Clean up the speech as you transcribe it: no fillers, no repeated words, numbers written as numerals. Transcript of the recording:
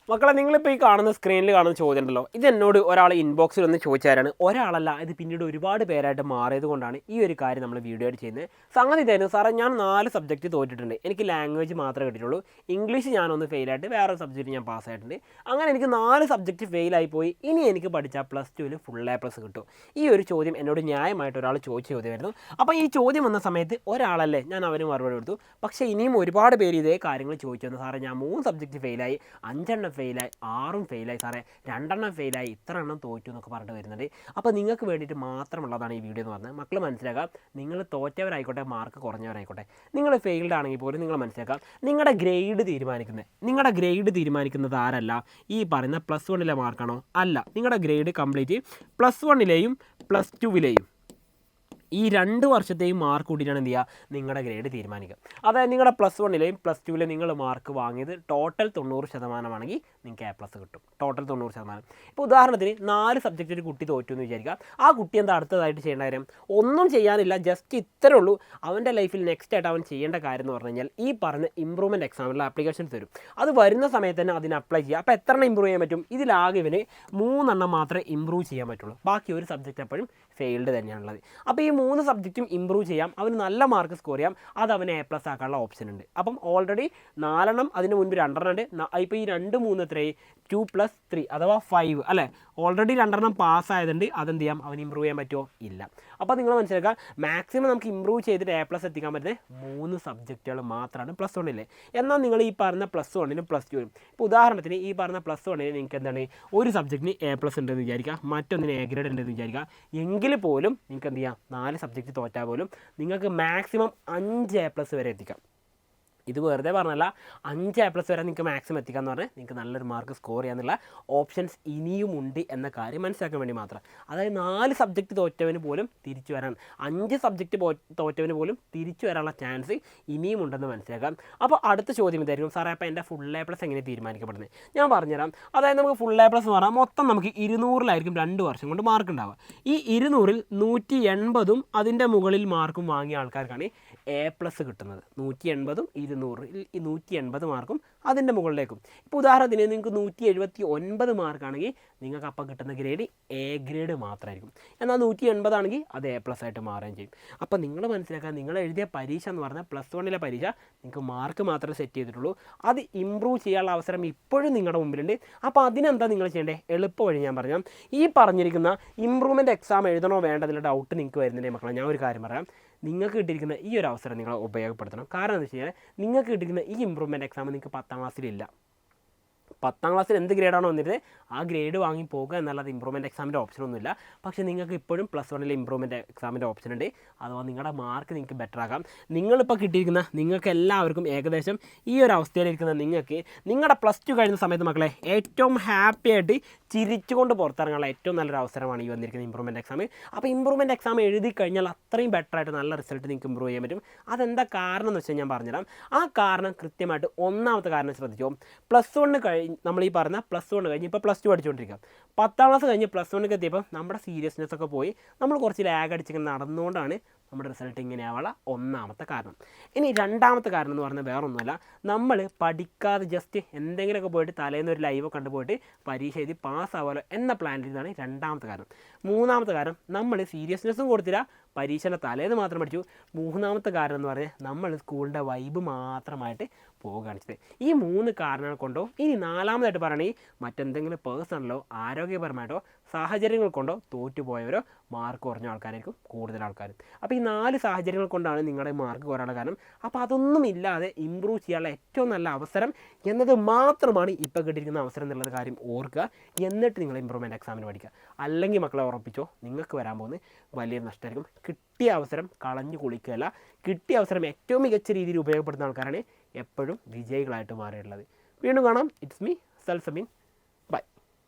മക്കളെ, നിങ്ങളിപ്പോൾ ഈ കാണുന്ന സ്ക്രീനിൽ കാണുന്ന ചോദ്യം ഉണ്ടല്ലോ, ഇത് എന്നോട് ഒരാൾ ഇൻബോക്സിൽ ഒന്ന് ചോദിച്ചാലാണ്. ഒരാളല്ല, ഇത് പിന്നീട് ഒരുപാട് പേരായിട്ട് മാറിയത് കൊണ്ടാണ് ഈ ഒരു കാര്യം നമ്മൾ വീഡിയോ ആയിട്ട് ചെയ്യുന്നത്. സംഗതി ഇതായിരുന്നു സാറേ, ഞാൻ 4 സബ്ജക്റ്റ് തോറ്റിട്ടുണ്ട്. എനിക്ക് ലാംഗ്വേജ് മാത്രമേ കിട്ടിയിട്ടുള്ളൂ. ഇംഗ്ലീഷ് ഞാനൊന്ന് ഫെയിലായിട്ട് വേറൊരു സബ്ജക്റ്റ് ഞാൻ പാസ്സായിട്ടുണ്ട്. അങ്ങനെ എനിക്ക് 4 സബ്ജക്റ്റ് ഫെയിലായി പോയി. ഇനി എനിക്ക് പഠിച്ചാൽ +2 ഫുൾ A+ കിട്ടും. ഈ ഒരു ചോദ്യം എന്നോട് ന്യായമായിട്ട് ഒരാൾ ചോദിച്ച ചോദ്യമായിരുന്നു. അപ്പോൾ ഈ ചോദ്യം വന്ന സമയത്ത് ഒരാളല്ലേ, ഞാൻ അവന് മറുപടി കൊടുത്തു. പക്ഷേ ഇനിയും ഒരുപാട് പേര് ഇതേ കാര്യങ്ങൾ ചോദിച്ചു വന്നു. സാറേ, ഞാൻ 3 സബ്ജക്റ്റ് ഫെയിലായി, 5 ഫെയിലായി, 6 ഫെയിലായി, സാറേ 2 ഫെയിലായി, ഇത്ര എണ്ണം തോറ്റു എന്നൊക്കെ പറഞ്ഞിട്ട് വരുന്നുണ്ട്. അപ്പോൾ നിങ്ങൾക്ക് വേണ്ടിയിട്ട് മാത്രമുള്ളതാണ് ഈ വീഡിയോ എന്ന് പറഞ്ഞത്. മക്കൾ മനസ്സിലാക്കാം, നിങ്ങൾ തോറ്റവരായിക്കോട്ടെ മാർക്ക് കുറഞ്ഞവരായിക്കോട്ടെ, നിങ്ങൾ ഫെയിൽഡ് ആണെങ്കിൽ പോലും നിങ്ങൾ മനസ്സിലാക്കാം, നിങ്ങളുടെ ഗ്രേഡ് തീരുമാനിക്കുന്നത് ആരല്ല, ഈ പറയുന്ന +1 മാർക്കാണോ? അല്ല. നിങ്ങളുടെ ഗ്രേഡ് കംപ്ലീറ്റ് +1 +2 ഈ 2 വർഷത്തെയും മാർക്ക് കൂട്ടിയിട്ടാണ് എന്ത് ചെയ്യുക, നിങ്ങളുടെ ഗ്രേഡ് തീരുമാനിക്കുക. അതായത് നിങ്ങളുടെ +1 +2 നിങ്ങൾ മാർക്ക് വാങ്ങിയത് ടോട്ടൽ 90% ആണെങ്കിൽ നിങ്ങൾക്ക് A+ കിട്ടും. ടോട്ടൽ 90%. ഇപ്പോൾ ഉദാഹരണത്തിന് 4 സബ്ജക്റ്റ് ഒരു കുട്ടി തോറ്റു എന്ന് വിചാരിക്കുക. ആ കുട്ടി എന്താ അടുത്തതായിട്ട് ചെയ്യേണ്ട കാര്യം? ഒന്നും ചെയ്യാനില്ല, ജസ്റ്റ് ഇത്രേ ഉള്ളൂ. അവൻ്റെ ലൈഫിൽ നെക്സ്റ്റ് ആയിട്ട് അവൻ ചെയ്യേണ്ട കാര്യം എന്ന് പറഞ്ഞു കഴിഞ്ഞാൽ ഈ പറഞ്ഞ ഇമ്പ്രൂവ്മെൻറ്റ് എക്സാമിലുള്ള ആപ്ലിക്കേഷൻസ് വരും. അത് വരുന്ന സമയത്ത് തന്നെ അതിന് അപ്ലൈ ചെയ്യുക. അപ്പോൾ എത്ര എണ്ണം ഇമ്പ്രൂവ് ചെയ്യാൻ പറ്റും? ഇതിലാകെ ഇവന് 3 എണ്ണം മാത്രമേ ഇമ്പ്രൂവ് ചെയ്യാൻ പറ്റുള്ളൂ. ബാക്കി ഒരു സബ്ജക്റ്റ് എപ്പോഴും ഫെയിൽഡ് തന്നെയാണുള്ളത്. അപ്പോൾ ഈ 3 സബ്ജക്റ്റും ഇമ്പ്രൂവ് ചെയ്യാം, അവന് നല്ല മാർക്ക് സ്കോർ ചെയ്യാം, അത് അവന് A+ ആക്കാനുള്ള ഓപ്ഷൻ ഉണ്ട്. അപ്പം ഓൾറെഡി 4 എണ്ണം, അതിന് മുൻപ് 2 ഉണ്ട്. ഇപ്പോൾ ഈ 2, 3 എത്രയായി? 2 + 3 അഥവാ 5 അല്ലേ? ഓൾറെഡി 2 എണ്ണം പാസ്സായതുണ്ട്. അതെന്ത് ചെയ്യാം, അവന് ഇമ്പ്രൂവ് ചെയ്യാൻ പറ്റുമോ? ഇല്ല. അപ്പോൾ നിങ്ങൾ മനസ്സിലാക്കുക, മാക്സിമം നമുക്ക് ഇമ്പ്രൂവ് ചെയ്തിട്ട് A+ എത്തിക്കാൻ പറ്റുന്നത് 3 സബ്ജക്റ്റുകൾ മാത്രമാണ് +1. എന്നാൽ നിങ്ങൾ ഈ പറഞ്ഞ +1 +2 ഇപ്പോൾ ഉദാഹരണത്തിന് ഈ പറഞ്ഞ +1 നിങ്ങൾക്ക് എന്താണ്, ഒരു സബ്ജക്റ്റിന് A+ ഉണ്ടെന്ന് വിചാരിക്കുക, മറ്റൊന്നിന് A ഗ്രേഡ് ഉണ്ടെന്ന് വിചാരിക്കുക. എങ്കിൽ പോലും നിങ്ങൾക്ക് എന്ത് ചെയ്യാം, 4 സബ്ജക്റ്റ് തോറ്റാൽ പോലും നിങ്ങൾക്ക് മാക്സിമം 5 A+ വരെ എത്തിക്കാം. ഇത് വെറുതെ പറഞ്ഞല്ല, 5 A+ വരെ നിങ്ങൾക്ക് മാക്സിമം എത്തിക്കാമെന്ന് പറഞ്ഞാൽ നിങ്ങൾക്ക് നല്ലൊരു മാർക്ക് സ്കോർ ചെയ്യാനുള്ള ഓപ്ഷൻസ് ഇനിയും ഉണ്ട് എന്ന കാര്യം മനസ്സിലാക്കാൻ വേണ്ടി മാത്രം. അതായത് 4 സബ്ജക്റ്റ് തോറ്റവന് പോലും തിരിച്ചു വരാൻ, 5 സബ്ജക്റ്റ് തോറ്റവന് പോലും തിരിച്ചു വരാനുള്ള ചാൻസ് ഇനിയും ഉണ്ടെന്ന് മനസ്സിലാക്കാം. അപ്പോൾ അടുത്ത ചോദ്യം ഇതായിരിക്കും, സാറേ അപ്പോൾ എൻ്റെ ഫുൾ A+ എങ്ങനെ തീരുമാനിക്കപ്പെടുന്നത്? ഞാൻ പറഞ്ഞുതരാം. അതായത് നമുക്ക് ഫുൾ A+ എന്ന് പറഞ്ഞാൽ മൊത്തം നമുക്ക് 200-ലായിരിക്കും 2 വർഷം കൊണ്ട് മാർക്ക് ഉണ്ടാവുക. ഈ 200-ൽ 180-ഉം അതിൻ്റെ മുകളിൽ മാർക്കും വാങ്ങിയ ആൾക്കാർക്കാണ് A+ കിട്ടുന്നത്. 180-ഉം 200-ൽ ഈ 180 മാർക്കും അതിൻ്റെ മുകളിലേക്കും. ഇപ്പോൾ ഉദാഹരണത്തിന് നിങ്ങൾക്ക് 179 മാർക്കാണെങ്കിൽ നിങ്ങൾക്ക് അപ്പം കിട്ടുന്ന ഗ്രേഡ് A ഗ്രേഡ് മാത്രമായിരിക്കും. എന്നാൽ 180 ആണെങ്കിൽ അത് A+ ആയിട്ട് മാറുകയും ചെയ്യും. അപ്പോൾ നിങ്ങൾ മനസ്സിലാക്കുക, നിങ്ങൾ എഴുതിയ പരീക്ഷ എന്ന് പറഞ്ഞാൽ +1 പരീക്ഷ നിങ്ങൾക്ക് മാർക്ക് മാത്രമേ സെറ്റ് ചെയ്തിട്ടുള്ളൂ. അത് ഇമ്പ്രൂവ് ചെയ്യാനുള്ള അവസരം ഇപ്പോഴും നിങ്ങളുടെ മുമ്പിലുണ്ട്. അപ്പോൾ അതിനെന്താ നിങ്ങൾ ചെയ്യേണ്ടത്? എളുപ്പ വഴി ഞാൻ പറഞ്ഞാൽ, ഈ പറഞ്ഞിരിക്കുന്ന ഇമ്പ്രൂവ്മെൻറ്റ് എക്സാം എഴുതണോ വേണ്ടതിലുള്ള ഡൗട്ട് നിങ്ങൾക്ക് വരുന്നുണ്ടെങ്കിൽ മക്കളെ, ഞാൻ ഒരു കാര്യം പറയാം. നിങ്ങൾക്ക് കിട്ടിയിരിക്കുന്ന ഈ ഒരു അവസരം നിങ്ങൾ ഉപയോഗപ്പെടുത്തണം. കാരണം എന്താ വെച്ച് കഴിഞ്ഞാൽ, നിങ്ങൾക്ക് കിട്ടിയിരിക്കുന്ന ഈ ഇമ്പ്രൂവ്മെൻറ്റ് എക്സാം നിങ്ങൾക്ക് 10ാം ക്ലാസ്സിലില്ല. 10ാം ക്ലാസ്സിൽ എന്ത് ഗ്രേഡാണോ വന്നിട്ട് ആ ഗ്രേഡ് വാങ്ങി പോകുക എന്നുള്ളത് ഇമ്പ്രൂവ്മെൻറ്റ് എക്സാമിൻ്റെ ഓപ്ഷനൊന്നുമില്ല. പക്ഷേ നിങ്ങൾക്ക് ഇപ്പോഴും +1 ഇമ്പ്രൂവ്മെൻറ്റ് എക്സാമിൻ്റെ ഓപ്ഷൻ ഉണ്ട്. അഥവാ നിങ്ങളുടെ മാർക്ക് നിങ്ങൾക്ക് ബെറ്റർ ആക്കാം. നിങ്ങളിപ്പോൾ കിട്ടിയിരിക്കുന്ന നിങ്ങൾക്ക് എല്ലാവർക്കും ഏകദേശം ഈ ഒരു അവസ്ഥയിലിരിക്കുന്ന നിങ്ങൾക്ക് നിങ്ങളുടെ +2 കഴിയുന്ന സമയത്ത് മക്കളെ ഏറ്റവും ഹാപ്പി ആയിട്ട് ചിരിച്ചുകൊണ്ട് പുറത്തിറങ്ങാനുള്ള ഏറ്റവും നല്ലൊരു അവസരമാണ് ഈ വന്നിരിക്കുന്ന ഇമ്പ്രൂവ്മെൻറ്റ് എക്സാം. അപ്പോൾ ഇമ്പ്രൂവ്മെൻറ്റ് എക്സാം എഴുതി കഴിഞ്ഞാൽ അത്രയും ബെറ്ററായിട്ട് നല്ല റിസൾട്ട് നിങ്ങൾക്ക് ഇമ്പ്രൂവ് ചെയ്യാൻ പറ്റും. അതെന്താ കാരണം എന്ന് വെച്ചാൽ ഞാൻ പറഞ്ഞുതരാം. ആ കാരണം കൃത്യമായിട്ട് ഒന്നാമത്തെ കാരണം ശ്രദ്ധിച്ചോ. +1 കഴിഞ്ഞ് നമ്മൾ ഈ പറഞ്ഞ +1 കഴിഞ്ഞ് ഇപ്പോൾ +2 പഠിച്ചുകൊണ്ടിരിക്കുക. 10ാം ക്ലാസ് കഴിഞ്ഞ് +1 എത്തിയപ്പോൾ നമ്മുടെ സീരിയസ്നെസ് ഒക്കെ പോയി, നമ്മൾ കുറച്ച് ലാഗ് അടിച്ചിങ്ങനെ നടന്നുകൊണ്ടാണ് നമ്മുടെ റിസൾട്ട് ഇങ്ങനെ ആവാനുള്ള ഒന്നാമത്തെ കാരണം. ഇനി രണ്ടാമത്തെ കാരണം എന്ന് പറഞ്ഞാൽ വേറെ ഒന്നുമല്ല, നമ്മൾ പഠിക്കാതെ ജസ്റ്റ് എന്തെങ്കിലുമൊക്കെ പോയിട്ട് തലേന്ന് ഒരു ലൈവ് കണ്ടുപോയിട്ട് പരീക്ഷ എഴുതി പാസ്സാവാലോ എന്ന പ്ലാനിലാണ് രണ്ടാമത്തെ കാരണം. മൂന്നാമത്തെ കാരണം, നമ്മൾ സീരിയസ്നെസ്സും കൊടുത്തില്ല, പരീക്ഷയുടെ തലേന്ന് മാത്രം പഠിച്ചു. മൂന്നാമത്തെ കാരണം എന്ന് പറഞ്ഞാൽ നമ്മൾ സ്കൂളിൻ്റെ വൈബ് മാത്രമായിട്ട് പോവുകയാണ് ചെയ്തത്. ഈ 3 കാരണങ്ങൾ കൊണ്ടോ, ഇനി 4ാമതായിട്ട് പറയുകയാണെങ്കിൽ മറ്റെന്തെങ്കിലും പേഴ്സണലോ ആരോഗ്യപരമായിട്ടോ സാഹചര്യങ്ങൾ കൊണ്ടോ തോറ്റുപോയവരോ മാർക്ക് കുറഞ്ഞ ആൾക്കാരായിരിക്കും കൂടുതൽ ആൾക്കാരും. അപ്പോൾ ഈ 4 സാഹചര്യങ്ങൾ കൊണ്ടാണ് നിങ്ങളുടെ മാർക്ക് കുറയാനുള്ള കാരണം. അപ്പോൾ അതൊന്നും ഇല്ലാതെ ഇമ്പ്രൂവ് ചെയ്യാനുള്ള ഏറ്റവും നല്ല അവസരം എന്നത് മാത്രമാണ് ഇപ്പോൾ കിട്ടിയിരിക്കുന്ന അവസരം എന്നുള്ളത് കാര്യം ഓർക്കുക. എന്നിട്ട് നിങ്ങൾ ഇമ്പ്രൂവ്മെൻറ്റ് എക്സാമിന് പഠിക്കുക. അല്ലെങ്കിൽ മക്കളെ ഉറപ്പിച്ചോ, നിങ്ങൾക്ക് വരാൻ പോകുന്നത് വലിയ നഷ്ടമായിരിക്കും. കിട്ടിയ അവസരം കളഞ്ഞു കുളിക്കുകയല്ല, കിട്ടിയ അവസരം ഏറ്റവും മികച്ച രീതിയിൽ ഉപയോഗപ്പെടുത്തുന്ന ആൾക്കാരാണ് എപ്പോഴും വിജയികളായിട്ട് മാറിയിട്ടുള്ളത്. വീണ്ടും കാണാം. It's me സൽസമീൻ.